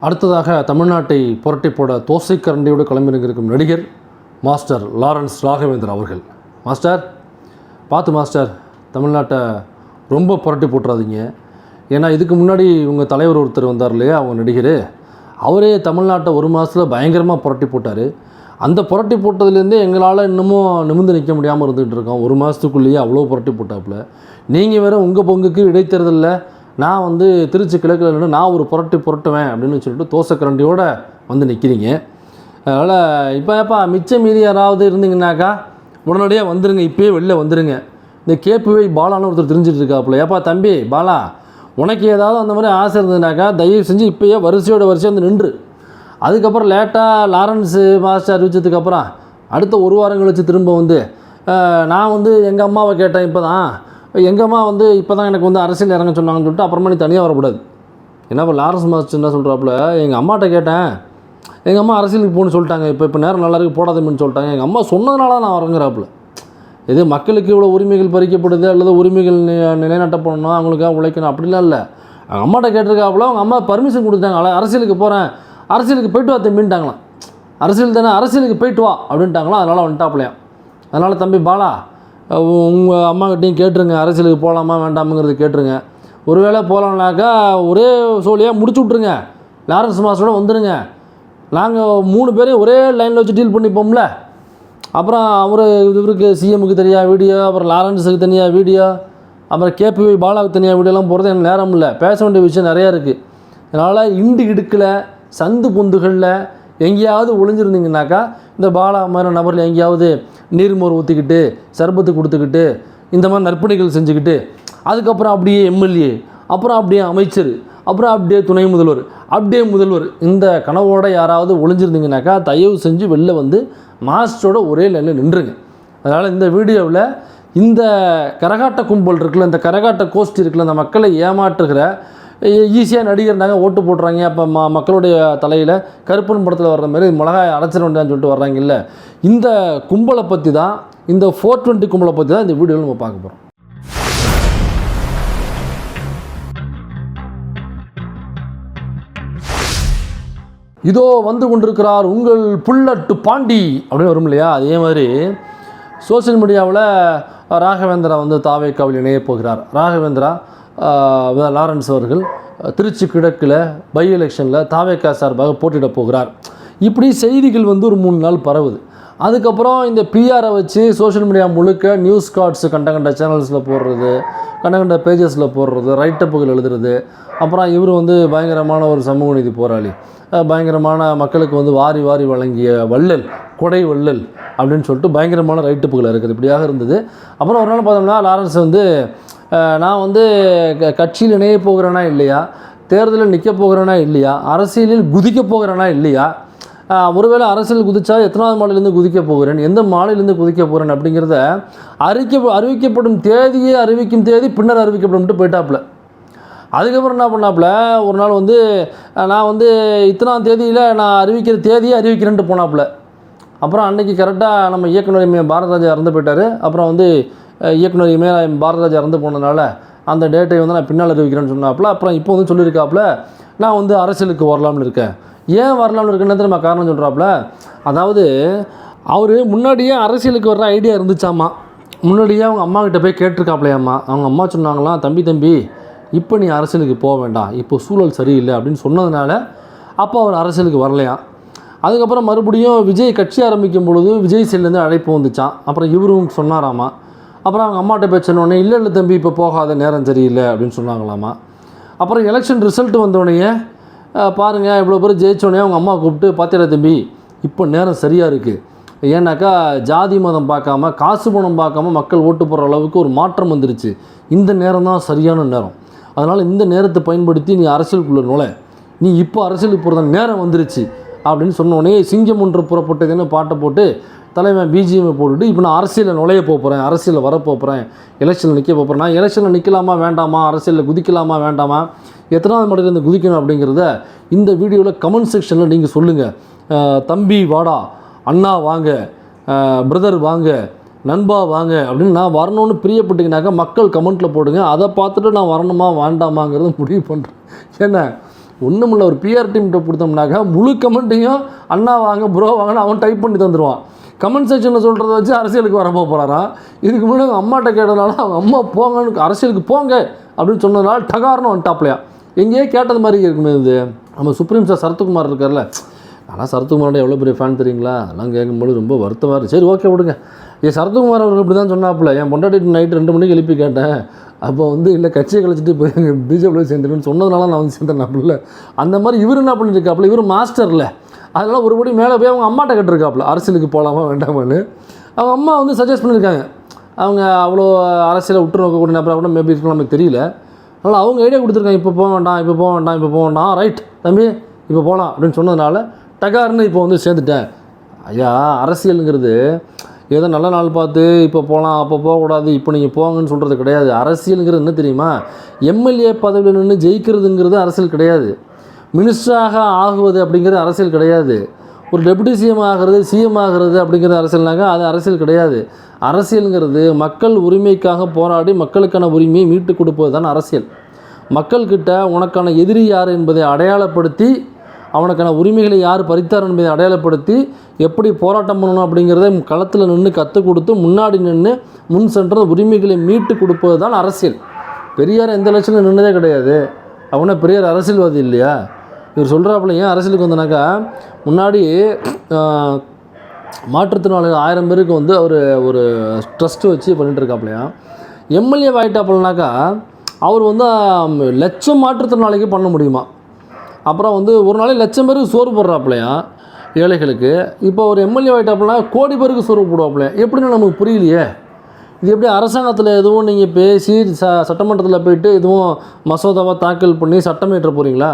அடுத்ததாக தமிழ்நாட்டை புரட்டி போட தோசை கரண்டியோடு கிளம்பியிருக்கும் நடிகர் மாஸ்டர் லாரன்ஸ் ராகவேந்திரா அவர்கள். மாஸ்டர் பார்த்து மாஸ்டர், தமிழ்நாட்டை ரொம்ப புரட்டி போட்டுறாதீங்க. ஏன்னா இதுக்கு முன்னாடி உங்கள் தலைவர் ஒருத்தர் வந்தார் இல்லையா, அவங்க நடிகர், அவரே தமிழ்நாட்டை ஒரு மாதத்தில் பயங்கரமாக புரட்டி போட்டார். அந்த புரட்டி போட்டதுலேருந்தே எங்களால் இன்னமும் நிமிர்ந்து நிற்க முடியாமல் இருந்துகிட்டு இருக்கோம். ஒரு மாதத்துக்குள்ளேயே அவ்வளோ புரட்டி போட்டாப்புல. நீங்கள் வேறு உங்கள் பங்குக்கு இடைத்தேர்தலில் நான் திருச்சி கிழக்கில் நின்று நான் ஒரு புரட்டுவேன் அப்படின்னு சொல்லிட்டு தோசை கரண்டியோடு வந்து நிற்கிறீங்க. அதனால் இப்போ மிச்சம் மீதி யாராவது இருந்தீங்கன்னாக்கா உடனடியாக வந்துடுங்க, இப்போயே வெளில வந்துடுங்க. இந்த கேபிஒய் பாலான்னு ஒருத்தர் தெரிஞ்சிட்டு இருக்காப்புல. ஏப்பா தம்பி பாலா, உனக்கு ஏதாவது அந்த மாதிரி ஆசை இருந்ததுனாக்கா தயவு செஞ்சு இப்போயே வரிசையாக வந்து நின்று, அதுக்கப்புறம் லேட்டாக லாரன்ஸு மாஸ்டர் அறிவிச்சதுக்கப்புறம் அடுத்த ஒரு வாரம் கழிச்சு திரும்ப நான் எங்கள் அம்மாவை கேட்டேன். எங்கள் அம்மா இப்போ தான் எனக்கு அரசியல் இறங்க சொன்னாங்கன்னு சொல்லிட்டு அப்புறமா நீ தனியாக வரக்கூடாது. ஏன்னா இப்போ லாரன்ஸ் மாஸ்டர் என்ன சொல்கிறாப்புல, எங்கள் அம்மாட்ட கேட்டேன், எங்கள் அம்மா அரசியலுக்கு போகணுன்னு சொல்லிட்டாங்க, இப்போ நேரம் நல்லா இருக்கு போடாதீங்கன்னு சொல்லிட்டாங்க, எங்கள் அம்மா சொன்னதுனால நான் வரங்கிறாப்புல. இது மக்களுக்கு இவ்வளோ உரிமைகள் பறிக்கப்படுது அல்லது உரிமைகள் நிலைநாட்டப்படணும், அவங்களுக்காக உழைக்கணும் அப்படிலாம் இல்லை. அவங்க அம்மாட்ட கேட்டிருக்காப்புல, அவங்க அம்மா பர்மிஷன் கொடுத்தாங்களா, அரசியலுக்கு போகிறேன், அரசியலுக்கு போய்ட்டு வா தம்பின்ட்டாங்களாம். அரசியல் தானே, அரசியலுக்கு போய்ட்டு வா அப்படின்ட்டாங்களாம். அதனால் வந்துட்டாப்புலையாம். அதனால் தம்பி பாலா, உங்கள் அம்மாக்கிட்டையும் கேட்டுருங்க, அரசியலுக்கு போகலாமா வேண்டாமுங்கிறது கேட்டுருங்க. ஒருவேளை போகலான்னாக்கா ஒரே சோழியாக முடிச்சு விட்ருங்க, லாரன்ஸ் மாஸ்டரோட வந்துடுங்க. நாங்கள் 3 பேரையும் ஒரே லைனில் வச்சு டீல் பண்ணிப்போம்ல. அப்புறம் இவருக்கு சிஎம்முக்கு தனியாக வீடியோ, அப்புறம் லாரன்ஸுக்கு தனியாக வீடியோ, அப்புறம் கேபிஒய் பாலாவுக்கு தனியாக வீடியோலாம் போகிறது எனக்கு நேரம் இல்லை. பேச வேண்டிய விஷயம் நிறையா இருக்குது. அதனால் இண்டு இடுக்கில் சந்து பொந்துகளில் எங்கேயாவது ஒளிஞ்சிருந்தீங்கன்னாக்கா இந்த பாலா மாதிரி நபரில் எங்கேயாவது நீர்மோர் ஊற்றிக்கிட்டு சர்பத்து கொடுத்துக்கிட்டு இந்த மாதிரி நற்பணிகள் செஞ்சுக்கிட்டு அதுக்கப்புறம் அப்படியே எம்எல்ஏ, அப்புறம் அப்படியே அமைச்சர், அப்புறம் அப்படியே துணை முதல்வர், அப்படியே முதல்வர், இந்த கனவோடு யாராவது ஒளிஞ்சிருந்தீங்கன்னாக்கா தயவு செஞ்சு வெளில மாஸ்டரோட ஒரே லைனில் நின்றுங்க. அதனால் இந்த வீடியோவில் இந்த கரகாட்ட கும்பல் இருக்குல்ல, இந்த கரகாட்ட கோஷ்டி இருக்குல்ல, இந்த மக்களை ஏமாற்றுகிற ஈஸியாக நடிகர் நாங்கள் ஓட்டு போட்டுறாங்க, அப்போ மக்களுடைய தலையில் கருப்பன் படத்தில் வர்ற மாதிரி மிளகாய் அரைச்சிட வேண்டான்னு சொல்லிட்டு வர்றாங்க இல்லை, இந்த கும்பலை பற்றி தான், இந்த 420 கும்பலை பற்றி தான் இந்த வீடியோவில் நம்ம பார்க்க போகிறோம். இதோ வந்து கொண்டிருக்கிறார் உங்கள் புல்லட்டு பாண்டி அப்படின்னு வரும் இல்லையா, அதே மாதிரி சோசியல் மீடியாவில் ராகவேந்திரா தாவேக்காவில் இணைய போகிறார். ராகவேந்திரா லாரன்ஸ் அவர்கள் திருச்சி கிழக்கில் பை எலெக்ஷனில் தாவேக்கா சார்பாக போட்டியிட போகிறார். இப்படி செய்திகள் ஒரு 3 நாள் பரவுது. அதுக்கப்புறம் இந்த பிஆரை வச்சு சோஷியல் மீடியா முழுக்க நியூஸ் கார்ட்ஸு கண்ட சேனல்ஸில் போடுறது, கண்ட பேஜஸில் போடுறது, ரைட்டப்புகள் எழுதுறது. அப்புறம் இவர் பயங்கரமான ஒரு சமூக நீதி போராளி, பயங்கரமான மக்களுக்கு வாரி வாரி வழங்கிய வள்ளல், கொடை வள்ளல் அப்படின்னு சொல்லிட்டு பயங்கரமான ரைட்டப்புகள் இருக்குது. இப்படியாக இருந்தது. அப்புறம் ஒரு நாள் பார்த்தோம்னா லாரன்ஸ் நான் கட்சியில் இணைய போகிறேனா இல்லையா, தேர்தலில் நிற்க போகிறேனா இல்லையா, அரசியலில் குதிக்க போகிறேனா இல்லையா, ஒருவேளை அரசியல் குதிச்சா எத்தனாவது மாநிலேருந்து குதிக்க போகிறேன், எந்த மாநிலேருந்து குதிக்க போகிறேன் அப்படிங்கிறத அறிவிக்கப்படும் தேதியை அறிவிக்கும் தேதி பின்னர் அறிவிக்கப்படும் போயிட்டாப்புல. அதுக்கப்புறம் என்ன பண்ணாப்புல, ஒரு நாள் நான் இத்தனாம் தேதியில் நான் அறிவிக்கிற தேதியை அறிவிக்கிறேன்ட்டு போனாப்புல. அப்புறம் அன்றைக்கி கரெக்டாக நம்ம இயக்குனர் பாரதிராஜா இறந்து போயிட்டார். அப்புறம் இயக்குனர் பாரதிராஜா இறந்து போனதுனால அந்த டேட்டை நான் பின்னால் அறிவிக்கிறேன்னு சொன்னாப்புல. அப்புறம் இப்போ சொல்லியிருக்காப்புல, நான் அரசியலுக்கு வரலாம்னு இருக்கேன். ஏன் வரலாம்னு இருக்கேன்னு நம்ம காரணம் சொல்கிறாப்புல. அதாவது அவர் முன்னாடியே அரசியலுக்கு வர்ற ஐடியா இருந்துச்சாம்மா. முன்னாடியே அவங்க அம்மா கிட்ட போய் கேட்டிருக்காப்புலையாம்மா. அவங்க அம்மா சொன்னாங்களாம், தம்பி இப்போ நீ அரசியலுக்கு போக வேண்டாம், இப்போ சூழல் சரியில்லை அப்படின்னு சொன்னதுனால அப்போ அவர் அரசியலுக்கு வரலையாம். அதுக்கப்புறம் மறுபடியும் விஜய் கட்சி ஆரம்பிக்கும் பொழுது விஜய் சைட்லேருந்து அழைப்பு வந்துச்சான். அப்புறம் இவரும் சொன்னாராமா. அப்புறம் அவங்க அம்மாட்ட போய் சொன்னோடனே இல்லை தம்பி இப்போ போகாத, நேரம் சரியில்லை அப்படின்னு சொன்னாங்களாமா. அப்புறம் எலெக்ஷன் ரிசல்ட் வந்தோடனே பாருங்கள் இவ்வளோ பேர் ஜெயிச்சோடனே அவங்க அம்மா கூப்பிட்டு, பார்த்தியா தம்பி இப்போ நேரம் சரியாக இருக்குது, ஏன்னாக்கா ஜாதி மதம் பார்க்காம காசு பணம் பார்க்காம மக்கள் ஓட்டு போடுற அளவுக்கு ஒரு மாற்றம் வந்துருச்சு, இந்த நேரம் தான் சரியான நேரம், அதனால் இந்த நேரத்தை பயன்படுத்தி நீ அரசியலுக்குள்ள நுழை, நீ இப்போ அரசியலுக்கு போகிறத நேரம் வந்துருச்சு அப்படின்னு சொன்னோடனே சிங்கம் ஒன்று புறப்பட்டதுன்னு பாட்டை போட்டு தலைவன் பிஜிஎம்ஐ போட்டுட்டு இப்போ நான் அரசியலில் நுழைய போகிறேன், அரசியலில் வரப்போகிறேன், எலெக்ஷனில் நிற்க போகிறேன், நான் எலெக்ஷனில் நிற்கலாமா வேண்டாமா, அரசியலில் குதிக்கலாமா வேண்டாமா, எத்தனாவது மாடலேருந்து குதிக்கணும் அப்படிங்கிறத இந்த வீடியோவில் கமெண்ட் செக்ஷனில் நீங்கள் சொல்லுங்கள். தம்பி வாடா, அண்ணா வாங்க, பிரதர் வாங்க, நண்பா வாங்க அப்படின்னு நான் வரணும்னு பிரியப்பட்டீங்கன்னாக்கா மக்கள் கமெண்ட்டில் போடுங்க. அதை பார்த்துட்டு நான் வரணுமா வேண்டாமாங்கிறத முடிவு பண்ணுறேன். ஏன்னா ஒன்றுமில்ல, ஒரு பிஆர் டீம்கிட்ட கொடுத்தோம்னாக்கா முழு கமெண்ட்டையும் அண்ணா வாங்க ப்ரோ வாங்கன்னு அவன் டைப் பண்ணி தந்துடுவான். கமெண்ட் செக்ஷனில் சொல்கிறத வச்சு அரசியலுக்கு வரப்போ போகிறாரான். இதுக்கு முன்னாடி அவங்க அம்மாட்ட கேட்டதுனால அவங்க அம்மா போங்கன்னு அரசியலுக்கு போங்க அப்படின்னு சொன்னதுனால டகார்னு வந்துட்டாப்லையா. எங்கேயே கேட்டது மாதிரி இருக்குமே. இது நம்ம சுப்ரீம் சார் சரத்குமார் இருக்கார்ல, ஆனால் சரத்குமாரோட எவ்வளோ பெரிய ஃபேன் தெரியுங்களா? அதெல்லாம் கேட்கும்போது ரொம்ப வருத்தமாக இருக்குது. சரி ஓகே விடுங்க. சரத்குமார் அவர்கள் இப்படி தான் சொன்னாப்புல. என் பொண்டாட்டி நைட்டு 2 மணிக்கு எழுப்பி கேட்டேன். அப்போ இல்லை கட்சியை கழிச்சிட்டு போய் பிஜேபியில் சேர்ந்துருன்னு சொன்னதுனால நான் வந்து சேர்ந்தேன்னாப்புல. அந்த மாதிரி இவர் என்ன பண்ணியிருக்காப்புல, இவர் மாஸ்டரில் அதெல்லாம் ஒருபடி மேலே போய் அவங்க அம்மாட்ட கேட்டிருக்காப்புல அரசியலுக்கு போகலாமா வேண்டாமான்னு. அவங்க அம்மா வந்து சஜஸ்ட் பண்ணியிருக்காங்க. அவங்க அவ்வளோ அரசியலை விட்டு நோக்கக்கூடிய நபராக கூட மேபி இருக்கலாம், நமக்கு தெரியல. அதனால் அவங்க ஐடியா கொடுத்துருக்காங்க, இப்போ போக வேண்டாம், இப்போ போக வேண்டாம், இப்போ போக வேண்டாம், ரைட் தம்பி இப்போ போகலாம் அப்படின்னு சொன்னதுனால டகார்னு இப்போ வந்து சேர்ந்துட்டேன். ஐயா, அரசியலுங்கிறது ஏதோ நல்ல நாள் பார்த்து இப்போ போகலாம் அப்போ போகக்கூடாது இப்போ நீங்கள் போங்கன்னு சொல்கிறது கிடையாது. அரசியலுங்கிறது என்ன தெரியுமா? எம்எல்ஏ பதவியில் நின்று ஜெயிக்கிறதுங்கிறது அரசியல் கிடையாது. மினிஸ்டராக ஆகுவது அப்படிங்கிறது அரசியல் கிடையாது. ஒரு டெபுட்டி சிஎம் ஆகிறது, சிஎம் ஆகிறது அப்படிங்கிறது அரசியல்னாங்க அது அரசியல் கிடையாது. அரசியலுங்கிறது மக்கள் உரிமைக்காக போராடி மக்களுக்கான உரிமையை மீட்டு கொடுப்பது தான் அரசியல். மக்கள்கிட்ட உனக்கான எதிரி யார் என்பதை அடையாளப்படுத்தி, அவனுக்கான உரிமைகளை யார் பறித்தார் என்பதை அடையாளப்படுத்தி எப்படி போராட்டம் பண்ணணும் அப்படிங்கிறத களத்தில் நின்று கற்றுக் கொடுத்து முன்னாடி நின்று முன் சென்ற உரிமைகளை மீட்டு கொடுப்பது தான் அரசியல். பெரியார் எந்த லட்சத்தில் நின்றதே கிடையாது. அவனா பெரியார் அரசியல்வாதி இல்லையா? இவர் சொல்கிறாப்புல ஏன் அரசியலுக்கு வந்தனாக்கா, முன்னாடி மாற்றுத்திறனாளிகள் 1000 பேருக்கு வந்து அவர் ஒரு ட்ரஸ்ட்டு வச்சு பண்ணிட்டு இருக்காப்புலையா. எம்எல்ஏ ஆகிட்டாப்புலனாக்கா அவர் வந்து 1,00,000 மாற்றுத்திறனாளிக்கு பண்ண முடியுமா? அப்புறம் வந்து ஒரு நாளைக்கு 1,00,000 பேருக்கு சோறு போடுறாப்புலையா ஏழைகளுக்கு. இப்போ ஒரு எம்எல்ஏ ஆகிட்டாப்புலனா கோடி பேருக்கு சோறு போடுவாப்புலையா. எப்படின்னு நமக்கு புரியலையே. இது எப்படி அரசாங்கத்தில் எதுவும் நீங்கள் பேசி சட்டமன்றத்தில் போய்ட்டு எதுவும் மசோதாவாக தாக்கல் பண்ணி சட்டம் இயற்ற போகிறீங்களா?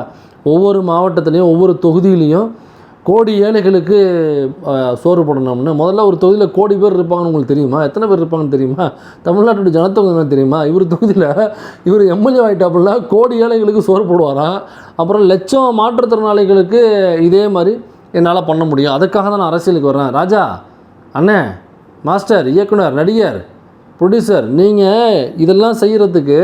ஒவ்வொரு மாவட்டத்துலேயும் ஒவ்வொரு தொகுதியிலையும் கோடி ஏழைகளுக்கு சோறு போடணும்னு முதல்ல ஒரு தொகுதியில் கோடி பேர் இருப்பாங்கன்னு உங்களுக்கு தெரியுமா? எத்தனை பேர் இருப்பாங்கன்னு தெரியுமா? தமிழ்நாட்டுடைய ஜனத்தொகை என்ன தெரியுமா? இவர் தொகுதியில் இவர் எம்எல்ஏ ஆகிட்டாப்புல கோடி ஏழைகளுக்கு சோறு போடுவாராம். அப்புறம் 1,00,000 மாற்றுத்திறனாளிகளுக்கு இதே மாதிரி என்னால் பண்ண முடியும். அதுக்காக தான் நான் அரசியலுக்கு வர்றேன். ராஜா அண்ணே, மாஸ்டர், இயக்குனர், நடிகர், ப்ரொடியூசர், நீங்கள் இதெல்லாம் செய்கிறதுக்கு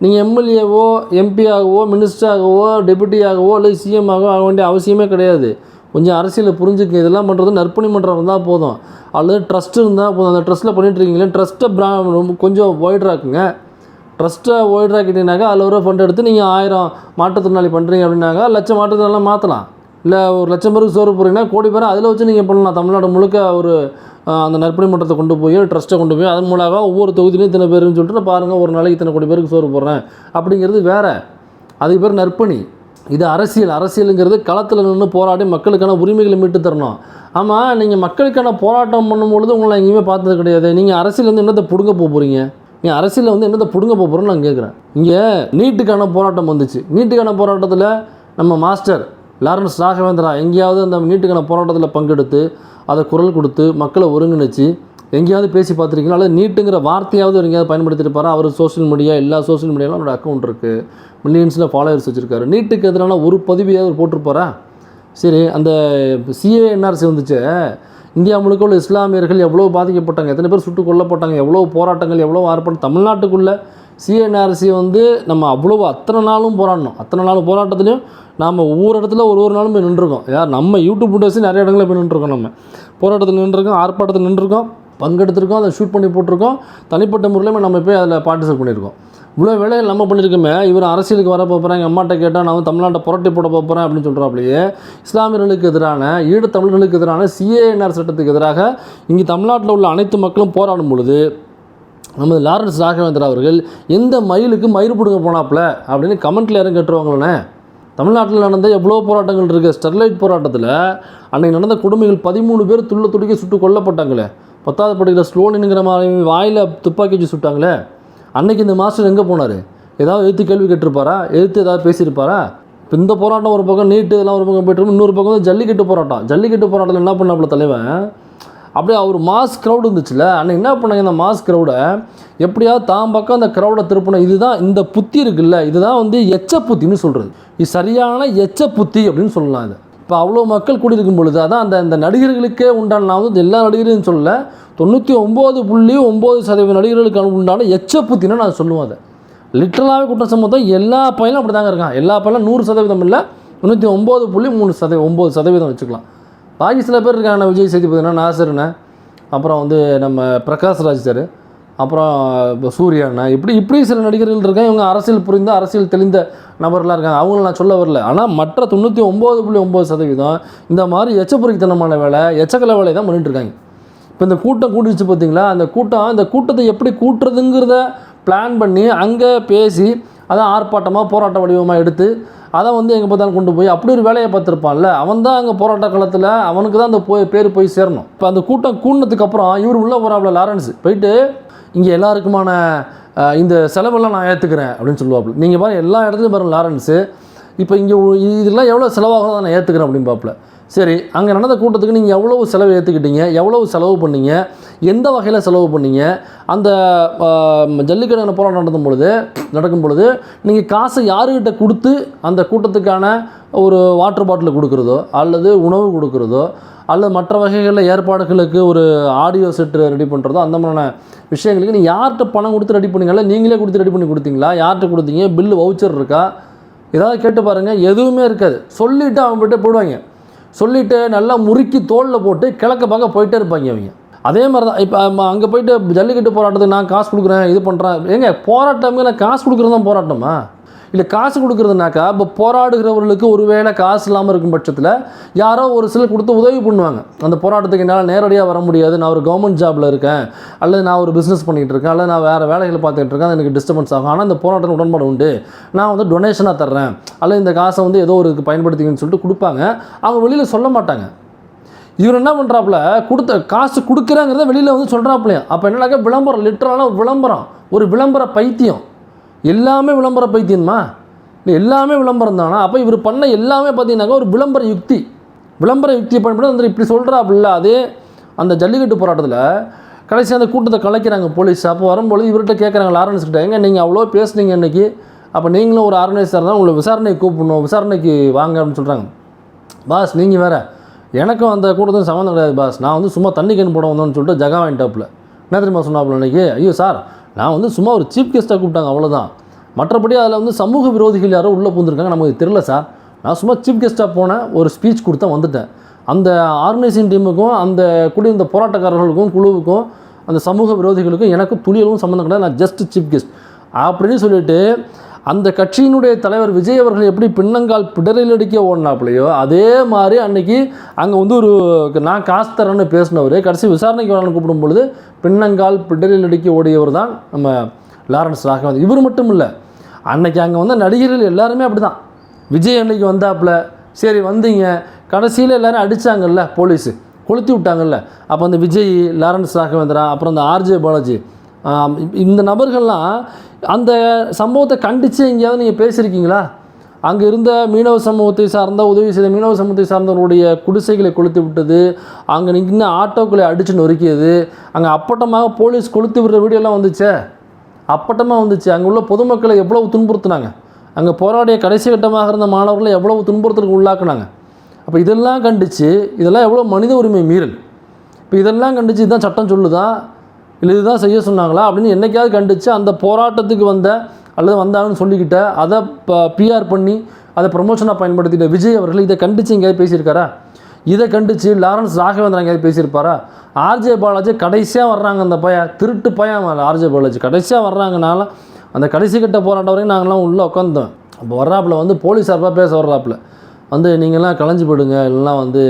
நீங்கள் எம்எல்ஏவோ எம்பியாகவோ மினிஸ்டராகவோ டெபுட்டியாகவோ இல்லை சிஎம் ஆகவோ ஆக வேண்டிய அவசியமே கிடையாது. கொஞ்சம் அரசியலை புரிஞ்சுக்க. இதெல்லாம் பண்ணுறது நற்பணி மன்றம் இருந்தால் போதும், அல்லது ட்ரஸ்ட்டு இருந்தால் போதும். அந்த ட்ரஸ்ட்டில் பண்ணிட்டுருக்கீங்களே, ட்ரஸ்ட்டை ரொம்ப கொஞ்சம் ஒய்ட்ராக்குங்க. ட்ரஸ்ட்டை ஒய்ட்ராக்கிட்டீங்கனாக்கா அதில் ஒரு ஃபண்ட் எடுத்து நீங்கள் 1000 மாற்றுத்திறனாளி பண்ணுறீங்க அப்படின்னாக்கா 1,00,000 மாற்றுத்திறனாலாம் மாற்றலாம். இல்லை ஒரு 1,00,000 பேருக்கு சோறு போகிறீங்கன்னா கோடி பேரை அதில் வச்சு நீங்கள் பண்ணலாம். தமிழ்நாடு முழுக்க ஒரு அந்த நற்பணி மன்றத்தை கொண்டு போய் ட்ரஸ்ட்டை கொண்டு போய் அதன் மூலமாக ஒவ்வொரு தொகுதியிலையும் இத்தனை பேருன்னு சொல்லிட்டு பாருங்கள் ஒரு நாளைக்கு இத்தனை கோடி பேருக்கு சோறு போடுறேன் அப்படிங்கிறது வேறு. அதுக்கு பேர் நற்பணி. இது அரசியல். அரசியலுங்கிறது களத்தில் நின்று போராடி மக்களுக்கான உரிமைகளை மீட்டு தரணும். ஆமாம், நீங்கள் மக்களுக்கான போராட்டம் பண்ணும்பொழுது உங்களை எங்கேயுமே பார்த்தது கிடையாது. நீங்கள் அரசியல் வந்து என்னத்தை பிடுங்க போகிறீங்க? நீங்கள் அரசியலில் வந்து என்னத்தை பிடுங்க போகிறோன்னு நான் கேட்குறேன். இங்கே நீட்டுக்கான போராட்டம் வந்துச்சு. நீட்டுக்கான போராட்டத்தில் நம்ம மாஸ்டர் லாரன்ஸ் ராகவேந்திரா எங்கேயாவது அந்த நீட்டுக்கான போராட்டத்தில் பங்கெடுத்து அதை குரல் கொடுத்து மக்களை ஒருங்கிணைச்சு எங்கேயாவது பேசி பார்த்துருக்கீங்களா? அல்லது நீட்டுங்கிற வார்த்தையாவது எங்கேயாவது பயன்படுத்தியிருப்பாரா? அவர் சோஷியல் மீடியா, எல்லா சோஷியல் மீடியாவிலும் அவரோட அக்கௌண்ட் இருக்குது, மில்லியன்ஸில் ஃபாலோவர்ஸ் வச்சுருக்காரு. நீட்டுக்கு எதிரான ஒரு பதிவையாவது அவர் போட்டிருப்பாரா? சரி, அந்த சிஏஎன்ஆர்சி வந்துச்சு. இந்தியா முழுக்க உள்ள இஸ்லாமியர்கள் எவ்வளோ பாதிக்கப்பட்டாங்க, எத்தனை பேர் சுட்டு கொல்லப்பட்டாங்க, எவ்வளோ போராட்டங்கள், எவ்வளோ ஆர்ப்பாட்டம். தமிழ்நாட்டுக்குள்ளே சிஏஎன்ஆர்சி வந்து நம்ம அத்தனை நாளும் போராடணும். அத்தனை நாள் போராட்டத்துலேயும் நாம் ஒவ்வொரு இடத்துல ஒரு நாளும் போய் நின்றுருக்கோம். நம்ம யூடியூப் வீடியோஸு நிறைய இடங்களில் போய் நின்றுருக்கோம். நம்ம போராட்டத்தில் நின்றுருக்கோம், ஆர்ப்பாட்டத்தில் நின்றுருக்கோம், பங்கெடுத்திருக்கோம், அதை ஷூட் பண்ணி போட்டிருக்கோம். தனிப்பட்ட முறையிலுமே நம்ம போய் அதில் பார்ட்டிசிபேட் பண்ணியிருக்கோம். இவ்வளோ வேலைகள் நம்ம பண்ணியிருக்கோமே. இவர் அரசியலுக்கு வர போகிறேன், எங்கள் அம்மாட்ட கேட்டால் நான் தமிழ்நாட்டை புரட்டி போட போகிறேன் அப்படின்னு சொல்கிறாப்லையே. இஸ்லாமியர்களுக்கு எதிரான, ஈழத் தமிழர்களுக்கு எதிரான சிஏஎன்ஆர் சட்டத்துக்கு எதிராக இங்கே தமிழ்நாட்டில் உள்ள அனைத்து மக்களும் போராடும் பொழுது நமது லாரன்ஸ் ராகவேந்திரா அவர்கள் எந்த மயிலுக்கு மயிர் பிடுங்க போனாப்புல அப்படின்னு கமெண்ட்டில் யாரும் கேட்டுருவாங்களே. தமிழ்நாட்டில் நடந்த எவ்வளோ போராட்டங்கள் இருக்குது. ஸ்டெர்லைட் போராட்டத்தில் அன்றைக்கி நடந்த கொடுமைகள் 13 பேர் துடிக்க சுட்டு கொல்லப்பட்டாங்களே. 10வது படிக்கிற ஸ்லோனிங்கிற மாதிரி வாயில் துப்பாக்கி வச்சு சுட்டாங்களே. அன்றைக்கி இந்த மாஸ்டர் எங்கே போனார்? ஏதாவது எதிர்த்து கேள்வி கேட்டிருப்பாரா? எதிர்த்து ஏதாவது பேசியிருப்பாரா? இப்போ இந்த போராட்டம் ஒரு பக்கம், நீட்டு இதெல்லாம் ஒரு பக்கம் போய்ட்டு, இன்னொரு பக்கம் வந்து ஜல்லிக்கட்டு போராட்டம். ஜல்லிக்கட்டு போராட்டத்தில் என்ன பண்ணாப்புல தலைவன், அப்படியே அவர் மாஸ் க்ரௌடு இருந்துச்சுல்ல, அன்றைக்கி என்ன பண்ணாங்க, இந்த மாஸ் க்ரௌடை எப்படியாவது தான் பக்கம் அந்த க்ரௌடை திருப்பணும். இதுதான் இந்த புத்தி இருக்குல்ல, இதுதான் வந்து எச்ச புத்தின்னு சொல்கிறது. இது சரியான எச்ச புத்தி அப்படின்னு சொல்லலாம். இது இப்போ அவ்வளோ மக்கள் கூடியிருக்கும் பொழுது அதான் அந்த நடிகர்களுக்கே உண்டான, நான் வந்து எல்லா நடிகர்களையும் சொல்லலை, 99.9% நடிகர்களுக்கு உண்டான எச்ச புத்தின்னு நான் சொல்லுவேன். அதை லிட்டரலாகவே குற்றம் சம்பவம் எல்லா பையனும் அப்படி தாங்க இருக்கான். எல்லா பையனும் 100% இல்லை, 99.3% வச்சுக்கலாம். பாக்கி சில பேர் இருக்காங்க, விஜய் சேதுபதினா, நாசர்ண்ணே, அப்புறம் வந்து நம்ம பிரகாஷ்ராஜ் சார், அப்புறம் சூர்யாண்ணா, இப்படி சில நடிகர்கள் இருக்காங்க. இவங்க அரசியல் புரிந்த அரசியல் தெளிந்த நபர்களாக இருக்காங்க. அவங்கள நான் சொல்ல வரல. ஆனால் மற்ற 99.9% இந்த மாதிரி எச்சப்பொறித்தனமான வேலை, எச்சக்கலை வேலை தான் பண்ணிட்டு இருக்காங்க. இப்போ இந்த கூட்டம் கூட்டிச்சு பார்த்தீங்களா, அந்த கூட்டத்தை எப்படி கூட்டுறதுங்கிறத பிளான் பண்ணி அங்கே பேசி அதை ஆர்ப்பாட்டமாக போராட்ட வடிவமாக எடுத்து அதை வந்து எங்கே பார்த்தாலும் கொண்டு போய் அப்படி ஒரு வேலையை பார்த்துருப்பான்ல, அவன் தான் அங்கே போராட்ட காலத்தில் அவனுக்கு தான் அந்த பேர் போய் சேரணும். இப்போ அந்த கூட்டம் கூடினதுக்கப்புறம் இவர் உள்ளே போகிறாப்புல லாரன்ஸ் போயிட்டு இங்கே எல்லாருக்குமான இந்த செலவெல்லாம் நான் ஏற்றுக்கிறேன் அப்படின்னு சொல்லுவாப்புல. நீங்கள் பாருங்கள் எல்லா இடத்துலையும் பாருங்கள் லாரன்ஸு, இப்போ இங்கே இதெல்லாம் எவ்வளோ செலவாக நான் ஏற்றுக்கிறேன் அப்படின்னு பார்ப்பல. சரி, அங்கே நடந்த கூட்டத்துக்கு நீங்கள் எவ்வளவு செலவு ஏற்றுக்கிட்டீங்க, எவ்வளவு செலவு பண்ணீங்க, எந்த வகையில் செலவு பண்ணீங்க, அந்த ஜல்லிக்கட்டு போராட்டம் நடக்கும் பொழுது நீங்கள் காசை யாருக்கிட்ட கொடுத்து அந்த கூட்டத்துக்கான ஒரு வாட்டர் பாட்டில் கொடுக்குறதோ அல்லது உணவு கொடுக்குறதோ அல்லது மற்ற வகைகளில் ஏற்பாடுகளுக்கு ஒரு ஆடியோ செட்டு ரெடி பண்ணுறதோ அந்த மாதிரியான விஷயங்களுக்கு நீங்கள் யார்கிட்ட பணம் கொடுத்து ரெடி பண்ணீங்களா, நீங்களே கொடுத்து ரெடி பண்ணி கொடுத்தீங்களா, யார்கிட்ட கொடுத்தீங்க, பில்லு வவுச்சர் இருக்கா, ஏதாவது கேட்டு பாருங்கள். எதுவுமே இருக்காது. சொல்லிவிட்டு அவங்க போய்ட்டு போயிடுவாங்க. சொல்லிவிட்டு நல்லா முறுக்கி தோளில் போட்டு கிழக்க பார்க்க போயிட்டே இருப்பாங்க அவங்க. அதே மாதிரி தான் இப்போ அங்கே போயிட்டு ஜல்லிக்கட்டு போராட்டத்துக்கு நான் காசு கொடுக்குறேன், இது பண்ணுறேன். ஏங்க போராட்டமே நான் காசு கொடுக்குறது தான் போராட்டமா? இல்லை காசு கொடுக்குறதுனாக்கா இப்போ போராடுகிறவர்களுக்கு ஒரு வேளை காசு இல்லாமல் இருக்கும் பட்சத்தில் யாரோ ஒரு சிலர் கொடுத்து உதவி பண்ணுவாங்க. அந்த போராட்டத்துக்கு என்னால் நேரடியாக வர முடியாது, நான் ஒரு கவர்மெண்ட் ஜாபில் இருக்கேன், அல்லது நான் ஒரு பிஸ்னஸ் பண்ணிகிட்டு இருக்கேன், அல்லது நான் வேறு வேலைகளை பார்த்துக்கிட்டு இருக்கேன், அது எனக்கு டிஸ்டர்பன்ஸ் ஆகும், ஆனால் இந்த போராட்டம் உடன்பாடு உண்டு, நான் வந்து டொனேஷனாக தர்றேன், அல்லது இந்த காசை வந்து ஏதோ ஒரு பயன்படுத்திங்கன்னு சொல்லிட்டு கொடுப்பாங்க. அவங்க வெளியில் சொல்ல மாட்டாங்க. இவர் என்ன பண்ணுறாப்புல, காசு கொடுக்குறாங்கிறத வெளியில் வந்து சொல்கிறாப்புலையா. அப்போ என்னன்னாக்கா விளம்பரம், லிட்டரலான விளம்பரம், ஒரு விளம்பர பைத்தியம். எல்லாமே விளம்பர பைத்தியமா? இல்லை எல்லாமே விளம்பரம் தானா? அப்போ இவர் பண்ண எல்லாமே பார்த்தீங்கன்னாக்கா ஒரு விளம்பர யுக்தியை பயன்படுத்தி அந்த இப்படி சொல்கிறாப்புல. அதே அந்த ஜல்லிக்கட்டு போராட்டத்தில் கடைசி அந்த கூட்டத்தை கலைக்கிறாங்க போலீஸ். அப்போ வரும்பொழுது இவர்கிட்ட கேட்குறாங்க லாரன்ஸ் கிட்ட, எங்க நீங்கள் அவ்வளோ பேசுனீங்க இன்றைக்கி, அப்போ நீங்களும் ஒரு ஆர்கனைசர் தான், உங்களை விசாரணைக்கு கூப்பிடணும், விசாரணைக்கு வாங்க அப்படின்னு சொல்கிறாங்க. பாஸ் நீங்கள் வேறு, எனக்கும் அந்த கூட்டத்துக்கு சம்மந்தம் கிடையாது பாஸ், நான் வந்து சும்மா தண்ணி கேன் போட வந்தோன்னு சொல்லிட்டு ஜகா வாங்கிட்டாப்புல. என்ன தெரியுமா சொன்னாப்புல இன்றைக்கி, ஐயோ சார் நான் வந்து சும்மா ஒரு சீஃப் கெஸ்ட்டாக கூப்பிட்டாங்க அவ்வளோதான், மற்றபடி அதில் வந்து சமூக விரோதிகள் யாரோ உள்ளே பூந்துருக்காங்க, நமக்கு தெரியல சார், நான் சும்மா சீஃப் கெஸ்ட்டாக போனேன், ஒரு ஸ்பீச் கொடுத்தா வந்துட்டேன், அந்த ஆர்கனைசிங் டீமுக்கும் அந்த இந்த போராட்டக்காரர்களுக்கும் குழுவுக்கும் அந்த சமூக விரோதிகளுக்கும் எனக்கு துளியலும் சம்மந்தம் கிடையாது, நான் ஜஸ்ட் சீஃப் கெஸ்ட் அப்படின்னு சொல்லிட்டு அந்த கட்சியினுடைய தலைவர் விஜய் அவர்கள் எப்படி பின்னங்கால் பிடரில் அடிக்க ஓடினாப்புலையோ அதே மாதிரி அன்றைக்கி அங்கே வந்து ஒரு நான் காசு தரேன்னு பேசினவர் கடைசி விசாரணைக்கு வரணும்னு கூப்பிடும் பொழுது பின்னங்கால் பிடரில் அடிக்க ஓடியவர் தான் நம்ம லாரன்ஸ் ராகவன். இவர் மட்டும் இல்லை, அன்றைக்கி அங்கே வந்த நடிகர்கள் எல்லாருமே அப்படி தான். விஜய் அன்றைக்கி வந்தாப்புல, சரி வந்தீங்க, கடைசியில் எல்லோரும் அடித்தாங்கல்ல, போலீஸு கொளுத்தி விட்டாங்கல்ல, அப்போ அந்த விஜய், லாரன்ஸ் ராகவேந்திரா, அப்புறம் அந்த ஆர்ஜே பாலாஜி, இந்த நபர்கள்லாம் அந்த சம்பவத்தை கண்டித்து எங்கேயாவது நீங்கள் பேசியிருக்கீங்களா? அங்கே இருந்த மீனவ சமூகத்தை சார்ந்த உதவி செய்த மீனவ சமூகத்தை சார்ந்தவருடைய குடிசைகளை கொளுத்தி விட்டது, அங்கே நின்று ஆட்டோக்களை அடித்து நொறுக்கியது, அங்கே அப்பட்டமாக போலீஸ் கொளுத்தி விடுற வீடியோலாம் வந்துச்சே, அப்பட்டமாக வந்துச்சு. அங்கே உள்ள பொதுமக்களை எவ்வளவு துன்புறுத்துனாங்க, அங்கே போராடிய கடைசி கட்டமாக இருந்த மாணவர்களை எவ்வளவு துன்புறுத்தலுக்கு உள்ளாக்குனாங்க. அப்போ இதெல்லாம் கண்டித்து, இதெல்லாம் எவ்வளோ மனித உரிமை மீறல், இப்போ இதெல்லாம் கண்டித்து இதுதான் சட்டம் சொல்லுதா, இல்லை இதுதான் செய்ய சொன்னாங்களா அப்படின்னு என்றைக்காவது கண்டித்து அந்த போராட்டத்துக்கு வந்த அல்லது வந்தாங்கன்னு சொல்லிக்கிட்ட அதை பிஆர் பண்ணி அதை ப்ரமோஷனாக பயன்படுத்திட்ட விஜய் அவர்கள் இதை கண்டித்து எங்கேயாவது பேசியிருக்காரா? இதை கண்டித்து லாரன்ஸ் ராகவேந்திரன் எங்கேயாவது பேசியிருப்பாரா? ஆர்ஜே பாலாஜி கடைசியாக வர்றாங்க, அந்த திருட்டு பையன் ஆர்ஜே பாலாஜி கடைசியாக வர்றாங்கனால அந்த கடைசி கட்ட போராட்டம் வரைக்கும் நாங்கள்லாம் உள்ளே உட்காந்தோம். அப்போ வர்றாப்புல வந்து போலீஸ் சார்பாக பேச வர்றாப்புல வந்து நீங்கள்லாம் கலைஞ்சு போயிடுங்க, இல்லைனா வந்து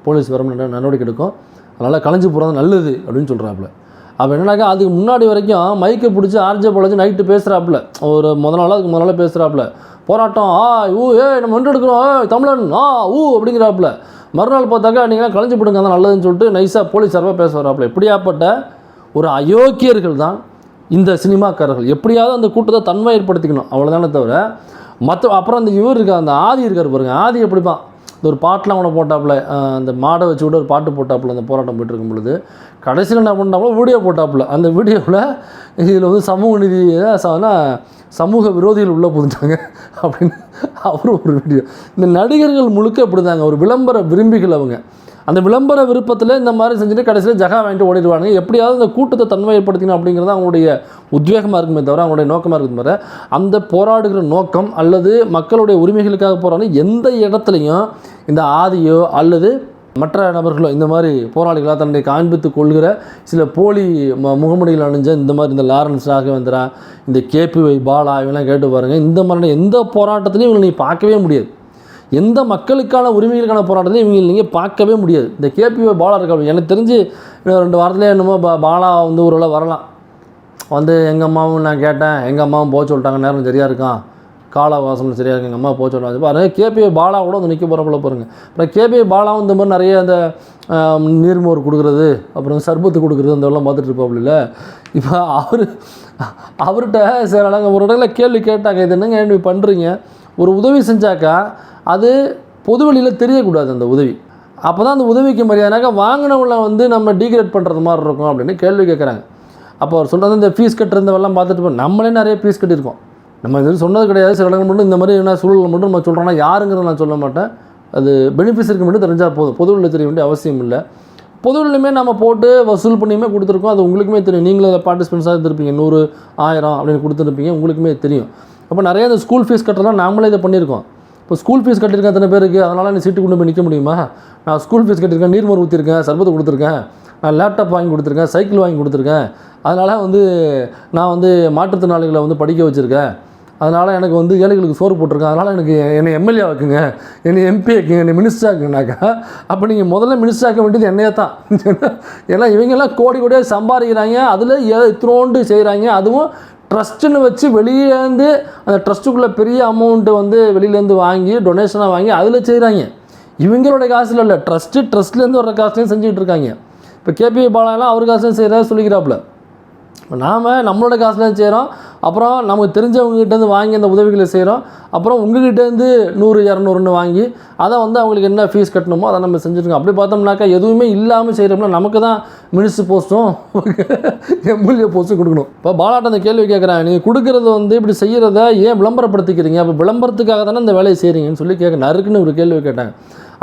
போலீஸ் வர நடவடிக்கை எடுக்கும், அதனால் கலைஞ்சு போகிறது நல்லது அப்படின்னு சொல்கிறாப்புல. அப்போ என்னன்னாக்கா அதுக்கு முன்னாடி வரைக்கும் மைக்கை பிடிச்சி ஆர்ஜே பாலாஜி நைட்டு பேசுகிறாப்புல, ஒரு அதுக்கு முதல் நாள் பேசுகிறாப்புல, போராட்டம் நம்ம ஒன்று எடுக்கிறோம் தமிழன் அப்படிங்கிறாப்புல. மறுநாள் பார்த்தாக்கா நீங்களாம் கலைஞ்சு போடுங்க தான் நல்லதுன்னு சொல்லிட்டு நைஸாக போலீஸ் சார்பாக பேச வர்றாப்புல. எப்படியாப்பட்ட ஒரு அயோக்கியர்கள் தான் இந்த சினிமாக்காரர்கள். எப்படியாவது அந்த கூட்டத்தை தன்மை ஏற்படுத்திக்கணும், அவ்வளோதானே தவிர அப்புறம் அந்த இவர் இருக்கார், அந்த ஆதி இருக்கார் பாருங்க, ஆதி எப்படிப்பான் இந்த ஒரு பாட்டெலாம் கூட போட்டாப்புல, அந்த மாடை வச்சு கூட ஒரு பாட்டு போட்டாப்புல அந்த போராட்டம் போய்ட்டு இருக்கும் பொழுது கடைசியில் என்ன பண்ணாப்புல வீடியோ போட்டாப்புல. அந்த வீடியோவில் இதில் வந்து சமூக நீதி சமூக விரோதிகள் உள்ளே புதுட்டாங்க அப்படின்னு அவரும் ஒரு வீடியோ. இந்த நடிகர்கள் முழுக்க அப்படி தாங்க, ஒரு விளம்பர விரும்பிகள் அவங்க. அந்த விளம்பர விருப்பத்தில் இந்த மாதிரி செஞ்சுட்டு கடைசியில் ஜகா வாங்கிட்டு ஓடிடுவாங்க. எப்படியாவது இந்த கூட்டத்தை தன்மைப்படுத்திக்கணும் அப்படிங்கிறது அவங்களுடைய உத்வேகமாக இருக்குமே தவிர, அவங்களுடைய நோக்கமாக இருக்குமே தவிர, அந்த போராடுகிற நோக்கம் அல்லது மக்களுடைய உரிமைகளுக்காக போராடும் எந்த இடத்துலையும் இந்த ஆதியோ அல்லது மற்ற நபர்களோ இந்த மாதிரி போராளிகளாக தன்னை காண்பித்து கொள்கிற சில போலி முகமுடிகள் அணிஞ்ச இந்த மாதிரி இந்த லாரன்ஸ் ராகவேந்திரா, இந்த கேபிஒய் பாலா இவெல்லாம் கேட்டு பாருங்கள். இந்த மாதிரியான எந்த போராட்டத்திலையும் இவங்களை நீங்கள் பார்க்கவே முடியாது. எந்த மக்களுக்கான உரிமைகளுக்கான போராட்டத்தையும் இவங்க நீங்கள் பார்க்கவே முடியாது. இந்த கேபிஒய் பாலா இருக்க எனக்கு தெரிஞ்சு 2 வாரத்துலேயே என்னமோ பாலா வந்து ஒரு வரலாம் வந்து எங்கள் அம்மாவும் நான் கேட்டேன், எங்கள் அம்மாவும் போக சொல்லிட்டாங்க, நேரம் சரியாக இருக்கான், காலவாசம் சரியாக இருக்குது, எங்கள் அம்மா போக சொல்கிறாங்க பாருங்கள். கேபிஒய் பாலா கூட வந்து நிற்க போகிறப்பல பாருங்கள். அப்புறம் கேபிஒய் பாலாவும் இந்த மாதிரி நிறைய அந்த நீர்மோர் கொடுக்குறது, அப்புறம் சர்பத்து கொடுக்குறது அதெல்லாம் பார்த்துட்டு இருப்பாப்புல. இப்போ அவர்கிட்ட சரி அழகாக ஒரு இடத்துல கேள்வி கேட்டாங்க, இது என்னங்க இப்படி பண்ணுறீங்க, ஒரு உதவி செஞ்சாக்கா அது பொது வழியில் தெரியக்கூடாது அந்த உதவி, அப்போ தான் அந்த உதவிக்கு மரியாதைனாக்கா வாங்கினவங்களை வந்து நம்ம டீக்ரேட் பண்ணுறது மாதிரி இருக்கும் அப்படின்னு கேள்வி கேட்குறாங்க. அப்போ அவர் சொல்கிறது இந்த ஃபீஸ் கட்டுறதெல்லாம் பார்த்துட்டு நம்மளே நிறைய ஃபீஸ் கட்டியிருக்கோம். நம்ம இது சொன்னது கிடையாது. சில இடங்கள் மட்டும் இந்த மாதிரி என்ன சூழல் மட்டும் நம்ம சொல்கிறோன்னா யாருங்கிறத நான் சொல்ல மாட்டேன். அது பெனிஃபிட்ஸுக்கு மட்டும் தெரிஞ்சால் போதும். பொதுவில் தெரிய வேண்டிய அவசியம் இல்லை. பொதுவிலுமே நம்ம போட்டு வசூல் பண்ணியுமே கொடுத்துருக்கோம். அது உங்களுக்குமே தெரியும். நீங்களும் அதை பார்ட்டிசிபென்ட்ஸாக இருந்திருப்பீங்க. 100, 1000 அப்படின்னு கொடுத்துருப்பீங்க. உங்களுக்குமே தெரியும். அப்போ நிறைய இந்த ஸ்கூல் ஃபீஸ் கட்டுறதுலாம் நாமளே இதை பண்ணியிருக்கோம். இப்போ ஸ்கூல் ஃபீஸ் கட்டியிருக்கேன் அத்தனை பேருக்கு, அதனால் நீ சீட்டு கொண்டு போய் நிற்க முடியுமா? நான் ஸ்கூல் ஃபீஸ் கட்டியிருக்கேன், நீர்மோர் ஊற்றிருக்கேன், சர்பத்து கொடுத்துருக்கேன், நான் லேப்டாப் வாங்கி கொடுத்துருக்கேன், சைக்கிள் வாங்கி கொடுத்துருக்கேன், அதனால் வந்து நான் வந்து மாற்றுத்திறனாளிகளை வந்து படிக்க வச்சுருக்கேன், அதனால் எனக்கு வந்து ஏழைகளுக்கு சோறு போட்டிருக்கேன், அதனால் எனக்கு என்னை எம்எல்ஏ ஆக்குங்க, என்னை எம்பி ஆக்குங்க, என்னை மினிஸ்டர் ஆக்குங்கனாக்கா அப்போ நீங்கள் முதல்ல மினிஸ்டர் ஆக்க வேண்டியது என்னையே தான். ஏன்னா இவங்கெல்லாம் கோடி கோடியாக சம்பாதிக்கிறாங்க, அதில் இத்தனோண்டு செய்கிறாங்க. அதுவும் ட்ரஸ்ட்டுன்னு வச்சு வெளியேருந்து அந்த ட்ரஸ்ட்டுக்குள்ளே பெரிய அமௌண்ட்டு வந்து வெளியிலேருந்து வாங்கி டொனேஷனாக வாங்கி அதில் செய்கிறாங்க. இவங்களோட காசில் இல்லை, ட்ரஸ்ட்லேருந்து வர்ற காசுலேயும் செஞ்சுக்கிட்டு இருக்காங்க. இப்போ கேபிஒய் பாலாலாம் அவர் காசுலேயும் செய்கிறதா சொல்லிக்கிறாப்புல. நாம் நம்மளோட காசுலேயும் செய்கிறோம், அப்புறம் நமக்கு தெரிஞ்சவங்ககிட்டேருந்து வாங்கி அந்த உதவிகளை செய்கிறோம், அப்புறம் உங்கள்கிட்டேருந்து 100, 200ன்னு வாங்கி அதை வந்து அவங்களுக்கு என்ன ஃபீஸ் கட்டணுமோ அதை நம்ம செஞ்சுருக்கோம். அப்படி பார்த்தோம்னாக்கா எதுவுமே இல்லாமல் செய்கிறோம்னா நமக்கு தான் மினிஸ்டர் போஸ்ட்டும் எம்எல்ஏ போஸ்ட்டும் கொடுக்கணும். இப்போ பாலாட்ட அந்த கேள்வி கேட்குறேன், நீங்கள் கொடுக்குறது வந்து இப்படி செய்கிறத ஏன் விளம்பரப்படுத்திக்கிறீங்க, அப்போ விளம்பரத்துக்காக தானே இந்த வேலையை செய்கிறீங்கன்னு சொல்லி நறுக்குன்னு ஒரு கேள்வி கேட்டாங்க.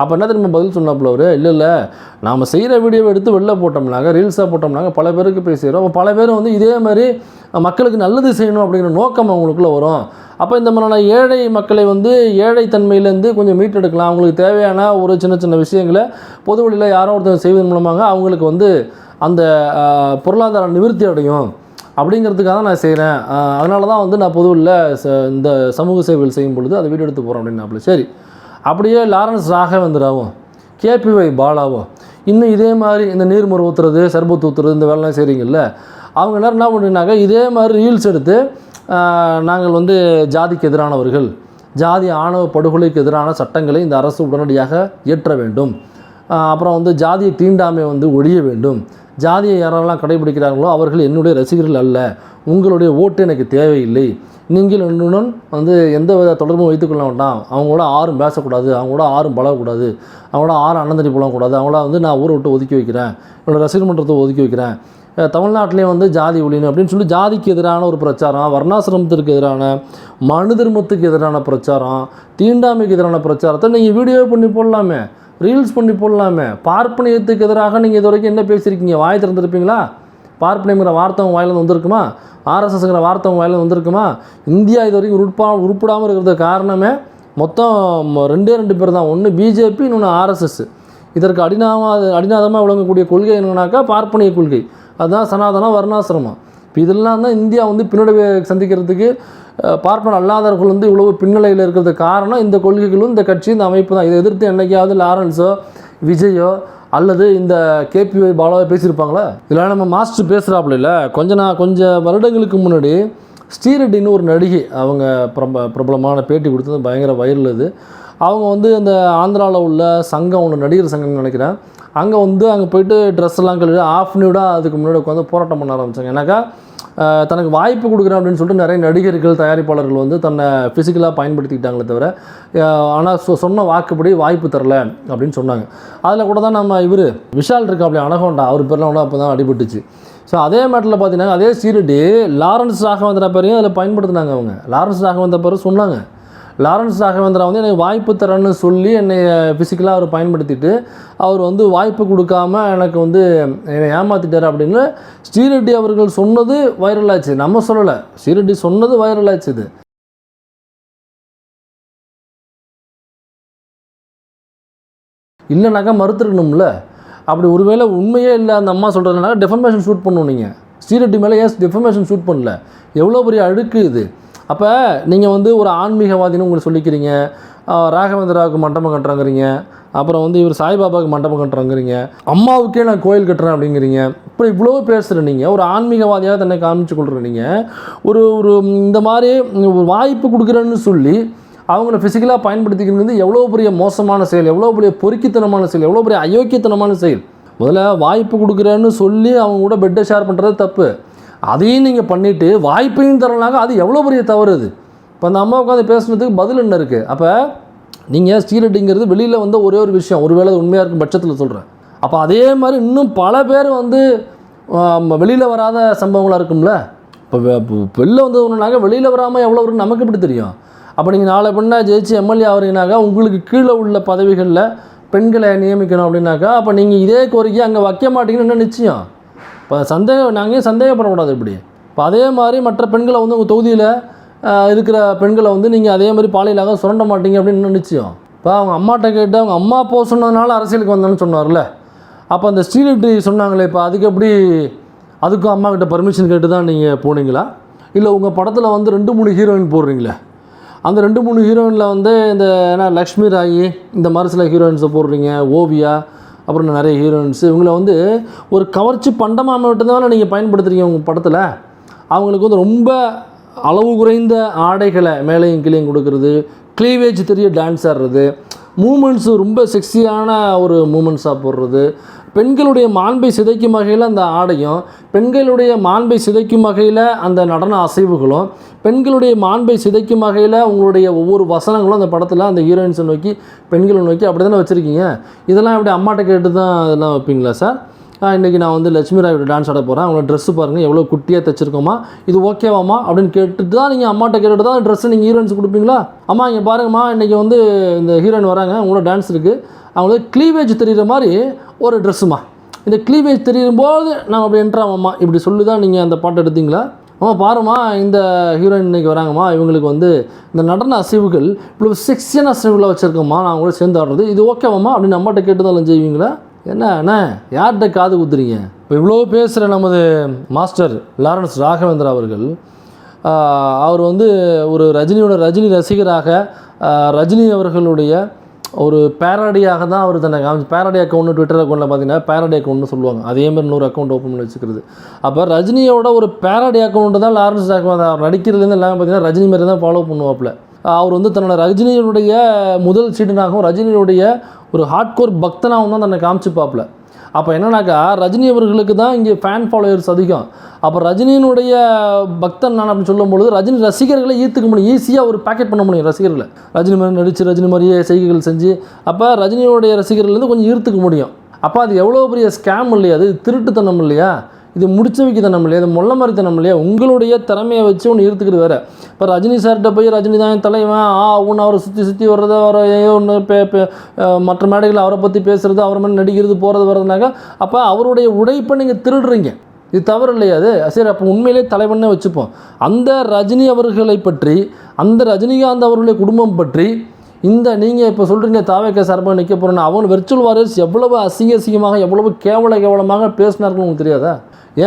அப்போ என்ன திரும்ப பதில் சொன்னாப்புல அவர், இல்லை நாம் செய்கிற வீடியோவை எடுத்து வெளில போட்டோம்னாங்க, ரீல்ஸாக போட்டோம்னாங்க பல பேருக்கு போய் செய்கிறோம். பல பேர் வந்து இதே மாதிரி மக்களுக்கு நல்லது செய்யணும் அப்படிங்கிற நோக்கம் அவங்களுக்குள்ளே வரும். அப்போ இந்த மாதிரியான ஏழை மக்களை வந்து ஏழை தன்மையிலேருந்து கொஞ்சம் மீட்டெடுக்கலாம். அவங்களுக்கு தேவையான ஒரு சின்ன சின்ன விஷயங்களை பொது வழியில் யாரோ ஒருத்தர் செய்வதன் மூலமாக அவங்களுக்கு வந்து அந்த பொருளாதார நிவர்த்தி அடையும் அப்படிங்கிறதுக்காக தான் நான் செய்கிறேன். அதனால தான் வந்து நான் பொதுவில் இந்த சமூக சேவைகள் செய்யும் பொழுது அதை வீடியோ எடுத்து போகிறேன் அப்படின்னாப்புல. சரி, அப்படியே லாரன்ஸ் ராகவேந்திராவும் கேபிஒய் பாலாவும் இன்னும் இதே மாதிரி இந்த நீர்மோர் ஊற்றுறது, சர்பத்து ஊற்றுறது இந்த வேலைலாம் செய்கிறீங்கல்ல, அவங்க எல்லாரும் என்ன பண்ணுறாங்க, இதே மாதிரி ரீல்ஸ் எடுத்து நாங்கள் வந்து ஜாதிக்கு எதிரானவர்கள், ஜாதி ஆணவ படுகொலைக்கு எதிரான சட்டங்களை இந்த அரசு உடனடியாக இயற்ற வேண்டும், அப்புறம் வந்து ஜாதியை தீண்டாமை வந்து ஒழிய வேண்டும், ஜாதியை யாரெல்லாம் கடைபிடிக்கிறார்களோ அவர்கள் என்னுடைய ரசிகர்கள் அல்ல, உங்களுடைய ஓட்டு எனக்கு தேவையில்லை, நீங்கள் இன்னும் வந்து எந்த வித தொடர்பும் வைத்துக்கொள்ள வேண்டாம், அவங்களோட ஆறும் பேசக்கூடாது, அவங்களோட ஆறும் பழகக்கூடாது, அவங்களோட ஆறும் அண்ணந்தடி போடக்கூடாது, அவங்கள வந்து நான் ஊரை விட்டு ஒதுக்கி வைக்கிறேன், என்னோடய ரசிகர் மன்றத்தை ஒதுக்கி வைக்கிறேன், தமிழ்நாட்டிலே வந்து ஜாதி ஒழியணும் அப்படின்னு சொல்லி ஜாதிக்கு எதிரான ஒரு பிரச்சாரம், வர்ணாசிரமத்திற்கு எதிரான, மனு தர்மத்துக்கு எதிரான பிரச்சாரம், தீண்டாமைக்கு எதிரான பிரச்சாரத்தை நீங்கள் வீடியோவே பண்ணி போடலாமே, ரீல்ஸ் பண்ணி போடலாமே. பார்ப்பனியத்துக்கு எதிராக நீங்கள் இது வரைக்கும் என்ன பேசியிருக்கீங்க? வாய் திறந்துருப்பீங்களா? பார்ப்பனியங்கிற வார்த்தை வாயிலிருந்து வந்திருக்குமா? ஆர்எஸ்எஸ்ங்கிற வார்த்தை வாயிலிருந்து வந்திருக்குமா? இந்தியா இது வரைக்கும் உருப்படாமல் இருக்கிறதுக்கு காரணமே மொத்தம் 2 பேர் தான். ஒன்று பிஜேபி, இன்னொன்று ஆர்எஸ்எஸ். இதற்கு அடிநாதமாக விளங்கக்கூடிய கொள்கை என்னன்னாக்கா பார்ப்பனிய கொள்கை. அதுதான் சனாதனம், வர்ணாசிரமம். இப்போ இதெல்லாம் தான் இந்தியா வந்து பின்னடைவை சந்திக்கிறதுக்கு பார்ப்பன அல்லாதவர்கள் வந்து இவ்வளவு பின்னலையில் இருக்கிறதுக்கு காரணம் இந்த கொள்கைகளும் இந்த கட்சி, இந்த அமைப்பு தான். இதை எதிர்த்து என்னைக்காவது லாரன்ஸோ விஜயோ அல்லது இந்த கேபிஒய் பாலாவை பேசியிருப்பாங்களா? இதில் நம்ம மாஸ்டர் பேசுகிறாப்புல இல்லை, கொஞ்சம் வருடங்களுக்கு முன்னாடி ஸ்ரீரெட்டின்னு ஒரு நடிகை, அவங்க பிரபலமான பேட்டி கொடுத்தது பயங்கர வைரல். இது அவங்க வந்து அந்த ஆந்திராவில் உள்ள சங்கம் ஒன்று, நடிகர் சங்கம்னு நினைக்கிறேன், அங்கே போயிட்டு ட்ரெஸ் எல்லாம் கழுவி ஆஃப் நியூடாக அதுக்கு முன்னாடி உட்காந்து போராட்டம் பண்ண ஆரம்பித்தாங்க. ஏன்னாக்கா தனக்கு வாய்ப்பு கொடுக்குறேன் அப்படின்னு சொல்லிட்டு நிறைய நடிகர்கள், தயாரிப்பாளர்கள் வந்து தன்னை ஃபிசிக்கலாக பயன்படுத்திக்கிட்டாங்களே தவிர, ஆனால் சொன்ன வாக்குப்படி வாய்ப்பு தரல அப்படின்னு சொன்னாங்க. அதில் கூட தான் நம்ம இவர் விஷால் இருக்காப்லையே அனகோண்டா, அவர் பேர்லாம் கூட அப்போ தான் அடிபட்டுச்சு. ஸோ அதே மேட்டில் பார்த்தீங்கன்னா அதே ஸ்ரீரெட்டி லாரன்ஸ் ராகவேந்திரா பேரையும் அதில் பயன்படுத்தினாங்க. அவங்க லாரன்ஸ் ராகவேந்திரா பேரும் சொன்னாங்க. லாரன்ஸ் ராகவேந்திரா வந்து எனக்கு வாய்ப்பு தரேன்னு சொல்லி என்னை ஃபிசிக்கலாக அவர் பயன்படுத்திட்டு அவர் வந்து வாய்ப்பு கொடுக்காம எனக்கு வந்து என்னை ஏமாற்றிட்டார் அப்படின்னு ஸ்ரீரெட்டி அவர்கள் சொன்னது வைரல் ஆச்சு. நம்ம சொல்லலை, ஸ்ரீரெட்டி சொன்னது வைரல் ஆச்சு. இது இல்லைனாக்கா மறுத்துருக்கணும்ல. அப்படி ஒருவேளை உண்மையே இல்லை அந்த அம்மா சொல்கிறதுனால டெஃபர்மேஷன் ஷூட் பண்ணணும். நீங்கள் ஸ்ரீரெட்டி மேலே ஏன் டெஃபர்மேஷன் ஷூட் பண்ணல? எவ்வளோ பெரிய அழுக்கு இது. அப்போ நீங்கள் வந்து ஒரு ஆன்மீகவாதின்னு உங்களுக்கு சொல்லிக்கிறீங்க, ராகவேந்திராவுக்கு மண்டபம் கட்டுறாங்கிறீங்க, அப்புறம் வந்து இவர் சாய்பாபாவுக்கு மண்டபம் கட்டுறாங்கிறீங்க, அம்மாவுக்கே நான் கோயில் கட்டுறேன் அப்படிங்கிறீங்க. இப்போ இவ்வளோ பேசுகிற நீங்கள் ஒரு ஆன்மீகவாதியாக தன்னை காமிச்சு கொள்கிற நீங்கள் ஒரு ஒரு இந்த மாதிரி வாய்ப்பு கொடுக்குறேன்னு சொல்லி அவங்கள ஃபிசிக்கலாக பயன்படுத்திக்கிறது எவ்வளோ பெரிய மோசமான செயல், எவ்வளோ பெரிய பொறுக்கித்தனமான செயல், எவ்வளோ பெரிய அயோக்கியத்தனமான செயல். முதல்ல வாய்ப்பு கொடுக்குறேன்னு சொல்லி அவங்க கூட பெட்டை ஷேர் பண்ணுறது தப்பு. அதையும் நீங்கள் பண்ணிவிட்டு வாய்ப்பையும் தரலாங்க, அது எவ்வளோ பெரிய தவறு. அது இப்போ அந்த அம்மா உட்காந்து பேசுனதுக்கு பதில் என்ன இருக்குது? அப்போ நீங்கள் ஸ்ரீரெட்டிங்கிறது வெளியில் வந்து ஒரே ஒரு விஷயம், ஒருவேளை உண்மையாக இருக்கும் பட்சத்தில் சொல்கிறேன். அப்போ அதே மாதிரி இன்னும் பல பேர் வந்து வெளியில் வராத சம்பவங்களாக இருக்கும்ல. இப்போ வெளில வந்து ஒன்றுனாக்கா வெளியில் வராமல் எவ்வளோ இருக்குன்னு நமக்கு எப்படி தெரியும்? அப்போ நீங்கள் நாளை பின்னா ஜெயிச்சு எம்எல்ஏ ஆகிறீங்கனாக்கா உங்களுக்கு கீழே உள்ள பதவிகளில் பெண்களை நியமிக்கணும் அப்படின்னாக்கா அப்போ நீங்கள் இதே கோரிக்கை அங்கே வைக்க மாட்டீங்கன்னு என்ன நிச்சயம்? இப்போ நாங்கள் சந்தேகப்படக்கூடாது. இப்படி இப்போ அதே மாதிரி மற்ற பெண்களை வந்து உங்கள் தொகுதியில் இருக்கிற பெண்களை வந்து நீங்கள் அதே மாதிரி பாலியலாக சுரண்ட மாட்டீங்க அப்படின்னு என்ன நிச்சயம்? இப்போ அவங்க அம்மாட்ட கேட்டு அவங்க அம்மா போக சொன்னதுனால அரசியலுக்கு வந்தேன்னு சொன்னார்ல. அப்போ அந்த ஸ்ரீரெட்டி சொன்னாங்களே, இப்போ அதுக்கு எப்படி அதுக்கும் அம்மா கிட்ட பர்மிஷன் கேட்டு தான் நீங்கள் போனீங்களா? இல்லை உங்கள் படத்தில் வந்து 2-3 ஹீரோயின் போடுறீங்களே, அந்த 2-3 ஹீரோயினில் வந்து இந்த லக்ஷ்மி ராயி இந்த மாதிரி சில ஹீரோயின்ஸை போடுறீங்க, ஓவியா, அப்புறம் நிறைய ஹீரோயின்ஸு, இவங்கள வந்து ஒரு கவர்ச்சி பண்டமாக மட்டும்தான் நீங்கள் பயன்படுத்துகிறீங்க உங்கள் படத்தில். அவங்களுக்கு வந்து ரொம்ப அளவு குறைந்த ஆடைகளை மேலேயும் கீழேயும் கொடுக்கறது, க்ளீவேஜ் தெரிய டான்ஸ் ஆடுறது, மூமெண்ட்ஸு ரொம்ப செக்ஸியான ஒரு மூமெண்ட்ஸாக போடுறது, பெண்களுடைய மாண்பை சிதைக்கும் வகையில் அந்த ஆடையும், பெண்களுடைய மாண்பை சிதைக்கும் வகையில் அந்த நடன அசைவுகளும், பெண்களுடைய மாண்பை சிதைக்கும் வகையில் உங்களுடைய ஒவ்வொரு வசனங்களும் அந்த படத்தில் அந்த ஹீரோயின்ஸை நோக்கி பெண்களை நோக்கி அப்படி தானே வச்சுருக்கீங்க. இதெல்லாம் எப்படி அம்மாட்ட கேட்டு தான் இதெல்லாம் வைப்பீங்களா சார்? இன்றைக்கி நான் வந்து லட்சுமி ராயோட டான்ஸ் ஆட போகிறேன், அவங்களோட ட்ரெஸ்ஸு பாருங்கள் எவ்வளோ குட்டியாக தைச்சிருக்கோமா, இது ஓகேவாம்மா அப்படின்னு கேட்டுட்டு தான் நீங்கள் அம்மாட்ட கேட்டுட்டு தான் ட்ரெஸ்ஸு நீங்கள் ஹீரோயின்ஸ் கொடுப்பீங்களா? அம்மா இங்கே பாருங்கம்மா, இன்றைக்கி வந்து இந்த ஹீரோயின் வராங்க, அவங்களோட டான்ஸ் இருக்குது, அவங்களுக்கு க்ளீவேஜ் தெரிகிற மாதிரி ஒரு ட்ரெஸ்ஸுமா, இந்த க்ளீவேஜ் தெரியும்போது நாங்கள் அப்படி என்ட்ராமம்மா இப்படி சொல்லி தான் நீங்கள் அந்த பாட்டை எடுத்தீங்களா? அம்மா பாரும்மா, இந்த ஹீரோயின் இன்றைக்கி வராங்கம்மா, இவங்களுக்கு வந்து இந்த நடன அசைவுகள் இவ்வளோ செக்ஸியான அசைவுகளை வச்சுருக்கோம்மா, நான் கூட சேர்ந்து ஆடுறது, இது ஓகேவாம்மா அப்படின்னு அம்மாட்ட கேட்டு தான் செய்வீங்களா? என்ன யார்கிட்ட காது குத்துறீங்க? இப்போ இவ்வளோ பேசுகிற நமது மாஸ்டர் லாரன்ஸ் ராகவேந்திரா அவர்கள் அவர் வந்து ஒரு ரஜினி ரசிகராக ரஜினி அவர்களுடைய ஒரு பேரடியாக தான் அவர் தன்னை காமிச்சு, பேரடி அக்கௌண்ட் ட்விட்டர் அக்கௌண்ட்டில் பார்த்தீங்கன்னா பேரடி அக்கௌண்ட்னு சொல்லுவாங்க, அதேமாதிரி 100 அக்கௌண்ட் ஓப்பன் பண்ணி வச்சுக்கிறது. அப்போ ரஜினியோட ஒரு பேரடி அக்கௌண்ட்டு தான் லாரன்ஸ் ராகவேந்திரா. அவர் நடிக்கிறதுலேருந்து எல்லாமே பார்த்தீங்கன்னா ரஜினி மாதிரி தான் ஃபாலோ பண்ணுவாப்பில். அவர் வந்து தன்னோட ரஜினியுடைய முதல் சீடனாகவும் ரஜினியுடைய ஒரு ஹார்ட்கோர் பக்தனாகவும் தான் தன்னை காமிச்சுப்பாப்பில். அப்போ என்னன்னாக்கா ரஜினி அவர்களுக்கு தான் இங்கே ஃபேன் ஃபாலோவர்ஸ் அதிகம். அப்போ ரஜினியினுடைய பக்தன் நான் அப்படின்னு சொல்லும்பொழுது ரஜினி ரசிகர்களை ஈர்த்துக்க முடியும், ஈஸியாக ஒரு பேக்கெட் பண்ண முடியும் ரசிகர்களை. ரஜினி மாதிரி நடித்து ரஜினி மாதிரியே செய்கைகள் செஞ்சு அப்போ ரஜினியோடைய ரசிகர்கள்லேருந்து கொஞ்சம் ஈர்த்துக்க முடியும். அப்போ அது எவ்வளோ பெரிய ஸ்கேம் இல்லையா? அது திருட்டுத்தனம் இல்லையா? இது முடிச்ச வைக்கத்தனம் இல்லையா? இது மொல்ல மாதிரித்தனம் இல்லையா? உங்களுடைய திறமையை வச்சு ஒன்று ஈர்த்துக்கிறது வேறு. இப்போ ரஜினி சார்கிட்ட போய் ரஜினி தான் என் தலைவன் ஒன்று அவரை சுற்றி வர்றது, அவரை ஏதோ ஒன்று மற்ற மேடைகளில் அவரை பற்றி பேசுகிறது, அவரை மாதிரி நடிக்கிறது, போகிறது வர்றதுனாக்கா அப்போ அவருடைய உழைப்பை நீங்கள் திருடுறீங்க. இது தவறு இல்லையா? அது சரி, அப்போ உண்மையிலே தலைவனே வச்சுப்போம். அந்த ரஜினி அவர்களை பற்றி, அந்த ரஜினிகாந்த் அவர்களுடைய குடும்பம் பற்றி இந்த நீங்கள் இப்போ சொல்கிறீங்க தாவேக்கா சார்பாக நிற்க போகிறேன்னு, அவங்க வெர்ச்சுவல் வாரியர்ஸ் எவ்வளவு அசிங்கமாக எவ்வளவு கேவலமாக பேசினார்கள் உங்களுக்கு தெரியாதா?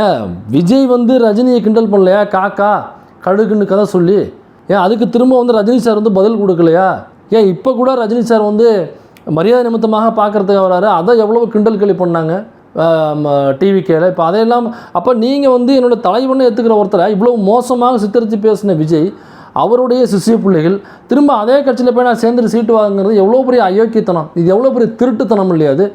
ஏன் விஜய் வந்து ரஜினியை கிண்டல் பண்ணலையா? காக்கா கழுகுன்னு கதை சொல்லி ஏன் அதுக்கு திரும்ப வந்து ரஜினி சார் வந்து பதில் கொடுக்கலையா? ஏன் இப்போ கூட ரஜினி சார் வந்து மரியாதை நிமித்தமாக பார்க்குறதுக்கு வராரு, அதை எவ்வளவு கிண்டல் கேலி பண்ணாங்க டிவிக்கேல. இப்போ அதையெல்லாம் அப்போ நீங்கள் வந்து என்னோடய தலைவனை ஏற்றுக்கிற ஒருத்தரை இவ்வளோ மோசமாக சித்தரித்து பேசின விஜய் அவருடைய சிசிய பிள்ளைகள் திரும்ப அதே கட்சியில் போய் நான் சேர்ந்துட்டு சீட்டு வாங்குறது எவ்வளோ பெரிய அயோக்கியத்தனம், இது எவ்வளோ பெரிய திருட்டுத்தனம் இல்லையா? இது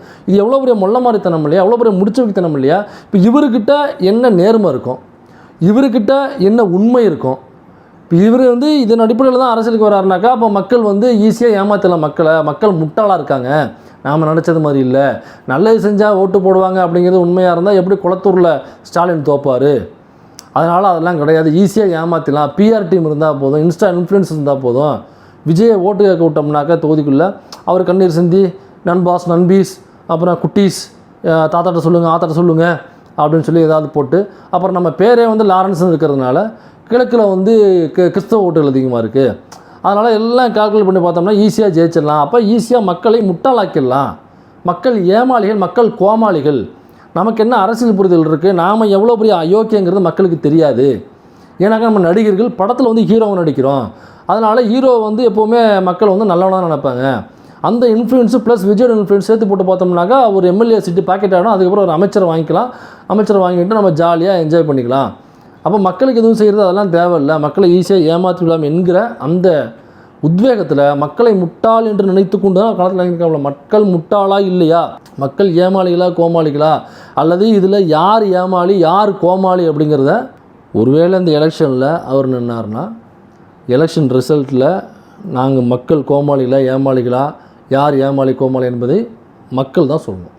எவ்வளோ பெரிய மொல்ல மாதிரித்தனம் இல்லையா? எவ்வளோ பெரிய முடிச்சு வைக்கத்தனம் இல்லையா? இப்போ இவர்கிட்ட என்ன நேர்மை இருக்கும், இவர்கிட்ட என்ன உண்மை இருக்கும்? இப்போ இவர் வந்து இதன் அடிப்படையில் தான் அரசியலுக்கு வராருனாக்கா அப்போ மக்கள் வந்து ஈஸியாக ஏமாற்றலாம் மக்கள் முட்டாளாக இருக்காங்க, நாம் நினச்சது மாதிரி இல்லை, நல்லது செஞ்சால் ஓட்டு போடுவாங்க அப்படிங்கிறது உண்மையாக இருந்தால் எப்படி குளத்தூரில் ஸ்டாலின் தோப்பார்? அதனால் அதெல்லாம் கிடையாது, ஈஸியாக ஏமாற்றலாம், பிஆர் டீம் இருந்தால் போதும், இன்ஸ்டா இன்ஃப்ளூயன்ஸ் இருந்தால் போதும், விஜயை ஓட்டு கேட்க விட்டோம்னாக்கா தொகுதிக்குள்ளே அவர் கண்ணீர் சிந்தி நண்பாஸ் நண்பீஸ் அப்புறம் குட்டீஸ் தாத்தாட்ட சொல்லுங்கள் ஆத்தாட்ட சொல்லுங்கள் அப்படின்னு சொல்லி ஏதாவது போட்டு அப்புறம் நம்ம பேரே வந்து லாரன்ஸ்னு இருக்கிறதுனால கிழக்கில் வந்து கிறிஸ்தவ ஓட்டுகள் அதிகமாக இருக்குது. அதனால் எல்லாம் கால்குலேட் பண்ணி பார்த்தோம்னா ஈஸியாக ஜெயிச்சிடலாம். அப்போ ஈஸியாக மக்களை முட்டாளாக்கிடலாம். மக்கள் ஏமாளிகள், மக்கள் கோமாளிகள். நமக்கு என்ன அரசியல் புரிதல் இருக்குது, நாம் எவ்வளோ பெரிய அயோக்கியங்கிறது மக்களுக்கு தெரியாது. ஏன்னாக்கா நம்ம நடிகர்கள் படத்தில் வந்து ஹீரோவை நடிக்கிறோம். அதனால் ஹீரோ வந்து எப்போவுமே மக்கள் வந்து நல்லவனாக நினைப்பாங்க. அந்த இன்ஃப்ளூயன்ஸு ப்ளஸ் விஜயோட இன்ஃப்ளூயன்ஸ் சேர்த்து போட்டு பார்த்தோம்னாக்கா ஒரு எம்எல்ஏ சீட்டு பாக்கெட் ஆகிடும். அதுக்கப்புறம் ஒரு அமைச்சரை வாங்கிக்கலாம். அமைச்சரை வாங்கிட்டு நம்ம ஜாலியாக என்ஜாய் பண்ணிக்கலாம். அப்போ மக்களுக்கு எதுவும் செய்கிறது அதெல்லாம் தேவையில்லை, மக்களை ஈஸியாக ஏமாற்றி விடலாம் என்கிற அந்த உத்வேகத்தில் மக்களை முட்டாள் என்று நினைத்து கொண்டு தான் காலத்தில் நினைக்கிறாங்க. மக்கள் முட்டாளா இல்லையா, மக்கள் ஏமாளிகளா கோமாளிகளா, அல்லது இதில் யார் ஏமாளி யார் கோமாளி அப்படிங்கிறத ஒருவேளை இந்த எலெக்ஷனில் அவர் நின்னார்னா எலெக்ஷன் ரிசல்ட்டில் நாங்கள் மக்கள் கோமாளிகளா ஏமாளிகளா, யார் ஏமாளி கோமாளி என்பதை மக்கள் தான் சொல்லணும்.